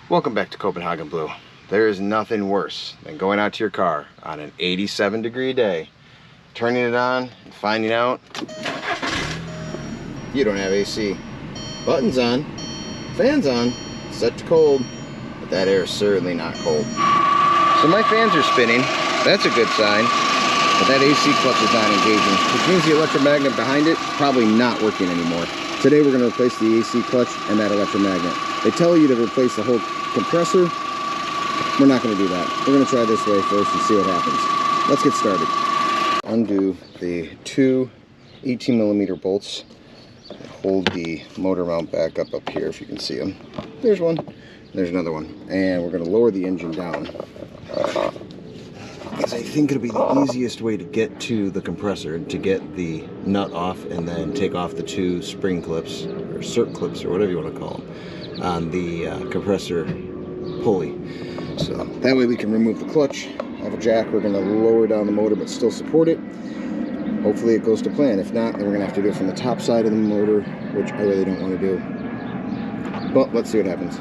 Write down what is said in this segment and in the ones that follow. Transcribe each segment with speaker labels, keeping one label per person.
Speaker 1: Welcome back to Copenhagen Blue. There is nothing worse than going out to your car on an 87-degree day, turning it on and finding out you don't have AC. Buttons on, fans on, set to cold, but that air is certainly not cold. So my fans are spinning, that's a good sign, but that AC clutch is not engaging, which means the electromagnet behind it probably not working anymore. Today we're going to replace the AC clutch and that electromagnet. They tell you to replace the whole compressor. We're not going to do that. We're going to try this way first and see what happens. Let's get started. Undo the two 18mm bolts that hold the motor mount back up here, if you can see them. There's one. There's another one. And we're going to lower the engine down, because I think it'll be the easiest way to get to the compressor, to get the nut off and then take off the two spring clips, or circ clips, or whatever you want to call them, on the compressor pulley. So that way we can remove the clutch. I have a jack. We're going to lower down the motor but still support it. Hopefully it goes to plan. If not, then we're going to have to do it from the top side of the motor, which I really don't want to do. But let's see what happens.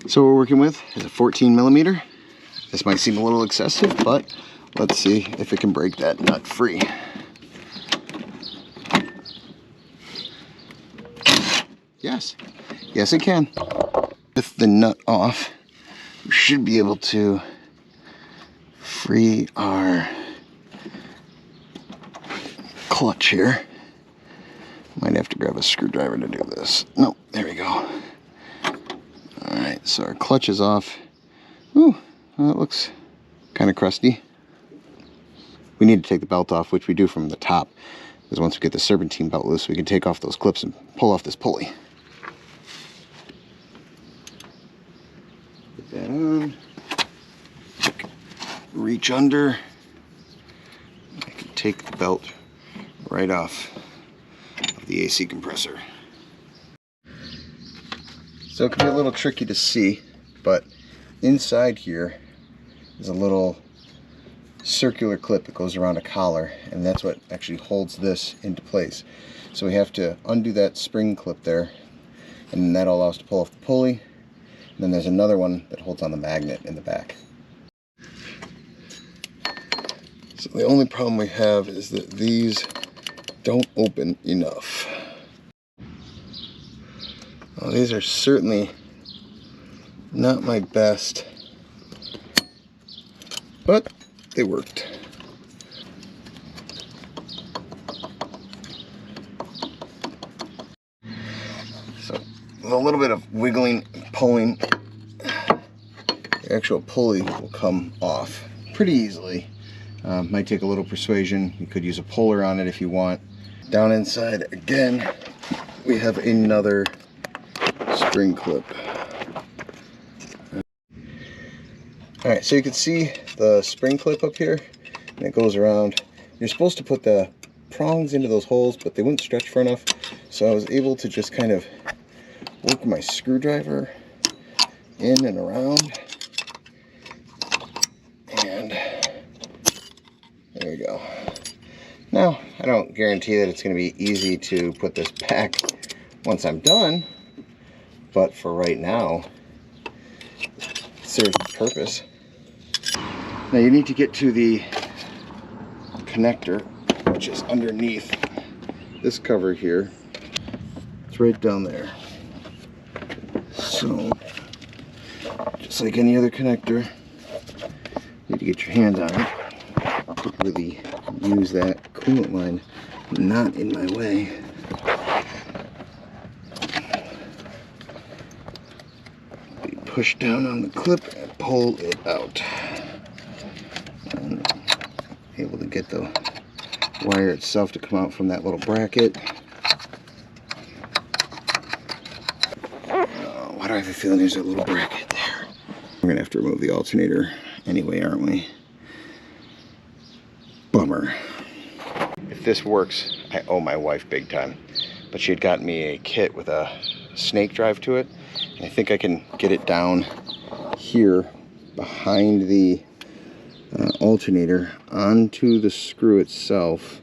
Speaker 1: So what we're working with is a 14mm. This might seem a little excessive, but let's see if it can break that nut free. Yes, yes it can. With the nut off, we should be able to free our clutch here. Might have to grab a screwdriver to do this. Nope, there we go. Alright, so our clutch is off. Ooh, well, it looks kind of crusty. We need to take the belt off, which we do from the top, because once we get the serpentine belt loose, we can take off those clips and pull off this pulley. Put that on. Reach under. I can take the belt right off of the AC compressor. So it can be a little tricky to see, but inside here is a little circular clip that goes around a collar, and that's what actually holds this into place. So we have to undo that spring clip there, and that'll allow us to pull off the pulley. And then there's another one that holds on the magnet in the back. So the only problem we have is that these don't open enough. Well, these are certainly not my best, but they worked. So with a little bit of wiggling and pulling, the actual pulley will come off pretty easily. Might take a little persuasion. You could use a puller on it if you want. Down inside again, we have another spring clip. Alright, so you can see the spring clip up here, and it goes around. You're supposed to put the prongs into those holes, but they wouldn't stretch far enough, so I was able to just kind of work my screwdriver in and around, and there we go. Now, I don't guarantee that it's going to be easy to put this back once I'm done, but for right now, it serves its purpose. Now you need to get to the connector, which is underneath this cover here. It's right down there. So, just like any other connector, you need to get your hands on it. Really use that coolant line not in my way. Push down on the clip and pull it out. And able to get the wire itself to come out from that little bracket. Why do I have a feeling there's a little bracket there? We're gonna have to remove the alternator anyway, aren't we? Bummer. If this works, I owe my wife big time. But she had gotten me a kit with a snake drive to it. And I think I can get it down here behind the alternator onto the screw itself,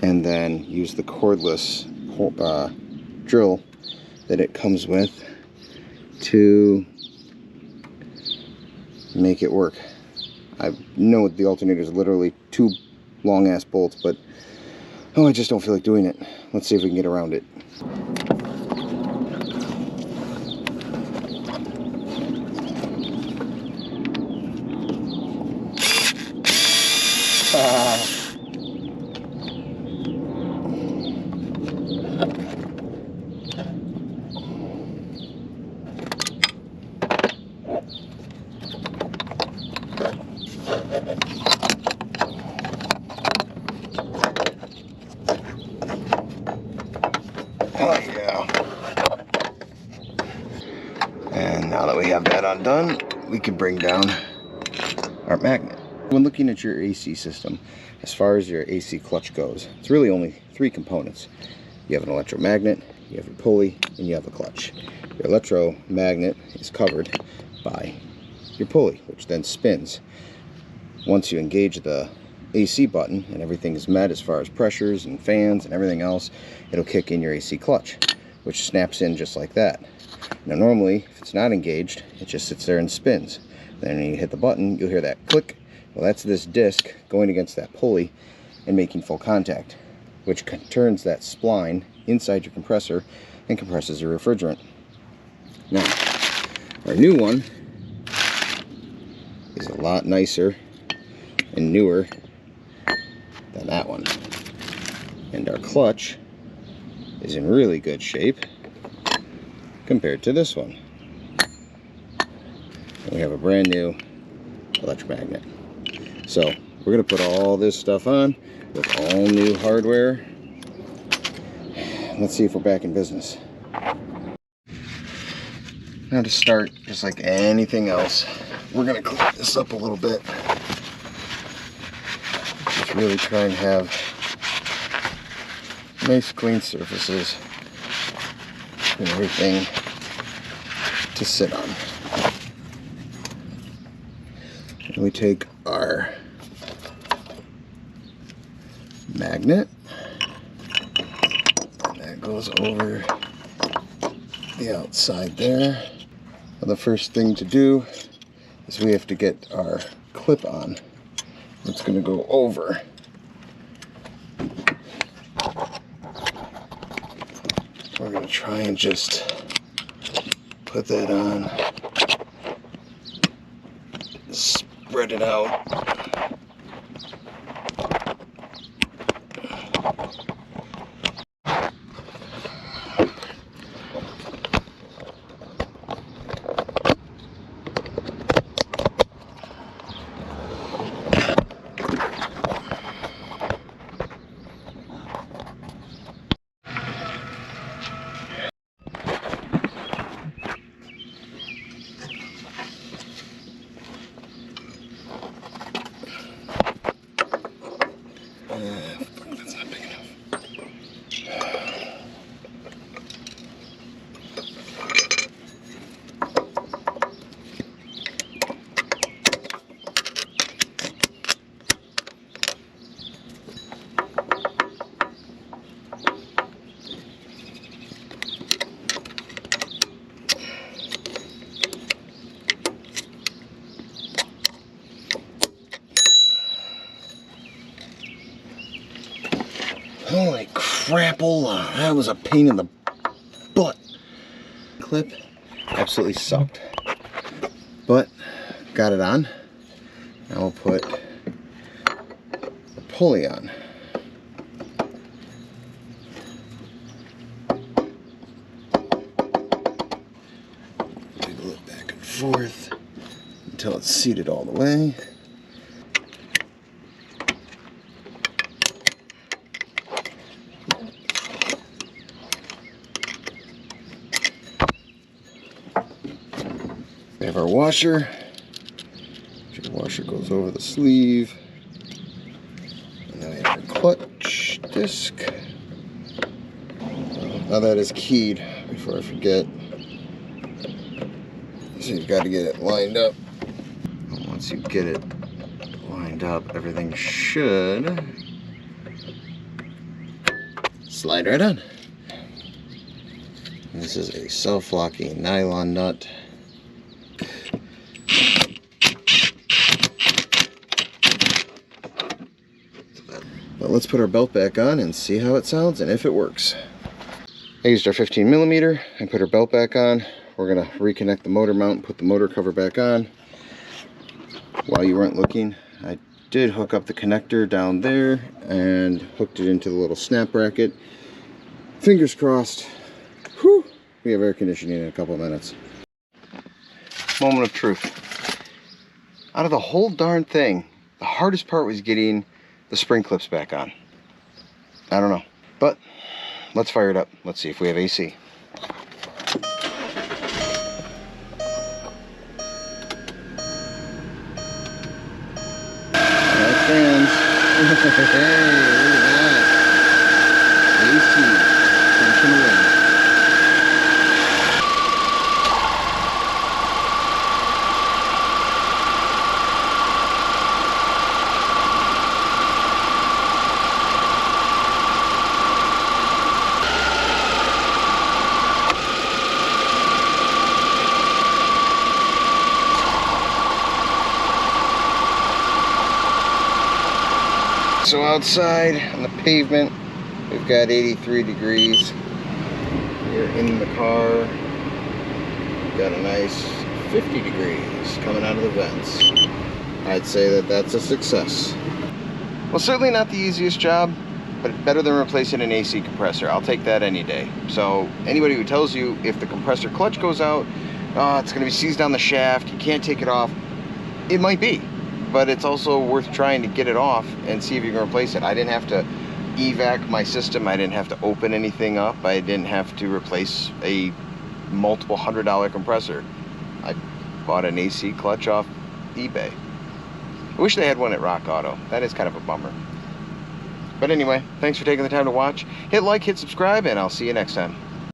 Speaker 1: and then use the cordless drill that it comes with to make it work. I know the alternator is literally 2 long ass bolts, but oh, I just don't feel like doing it. Let's see if we can get around it. Oh yeah. And now that we have that undone, we can bring down our magnet. When looking at your AC system, as far as your AC clutch goes, it's really only 3 components. You have an electromagnet, you have your pulley, and you have a clutch. Your electromagnet is covered by your pulley, which then spins. Once you engage the AC button and everything is met as far as pressures and fans and everything else, it'll kick in your AC clutch, which snaps in just like that. Now normally, if it's not engaged, it just sits there and spins. Then when you hit the button, you'll hear that click. Well, that's this disc going against that pulley and making full contact, which turns that spline inside your compressor and compresses your refrigerant. Now, our new one is a lot nicer and newer than that one. And our clutch is in really good shape compared to this one. And we have a brand new electromagnet. So we're going to put all this stuff on with all new hardware. Let's see if we're back in business. Now to start, just like anything else, we're going to clean this up a little bit. Just really try and have nice clean surfaces and everything to sit on. And we take our magnet, and that goes over the outside there. Well, the first thing to do is we have to get our clip on. It's going to go over. We're going to try and just put that on, spread it out. That's not big enough. Holy crapola, that was a pain in the butt. Clip absolutely sucked, but got it on. Now we'll put the pulley on. Wiggle it back and forth until it's seated all the way. We have our washer. Your washer goes over the sleeve. clutch disc. Now that is keyed, before I forget. So you've got to get it lined up. Once you get it lined up, everything should slide right on. And this is a self-locking nylon nut. But let's put our belt back on and see how it sounds and if it works. I used our 15mm and put our belt back on. We're going to reconnect the motor mount, put the motor cover back on. While you weren't looking, I did hook up the connector down there and hooked it into the little snap bracket. Fingers crossed. Whew, we have air conditioning in a couple of minutes. Moment of truth. Out of the whole darn thing, the hardest part was getting the spring clips back on. I don't know, but let's fire it up. Let's see if we have AC. Fans. Hey, look at that. AC. Pushing away. So outside on the pavement, we've got 83 degrees. We're in the car. We've got a nice 50 degrees coming out of the vents. I'd say that that's a success. Well, certainly not the easiest job, but better than replacing an AC compressor. I'll take that any day. So anybody who tells you if the compressor clutch goes out, it's going to be seized on the shaft, you can't take it off, it might be. But it's also worth trying to get it off and see if you can replace it. I didn't have to evac my system. I didn't have to open anything up. I didn't have to replace a multiple $100 compressor. I bought an AC clutch off eBay. I wish they had one at Rock Auto. That is kind of a bummer. But anyway, thanks for taking the time to watch. Hit like, hit subscribe, and I'll see you next time.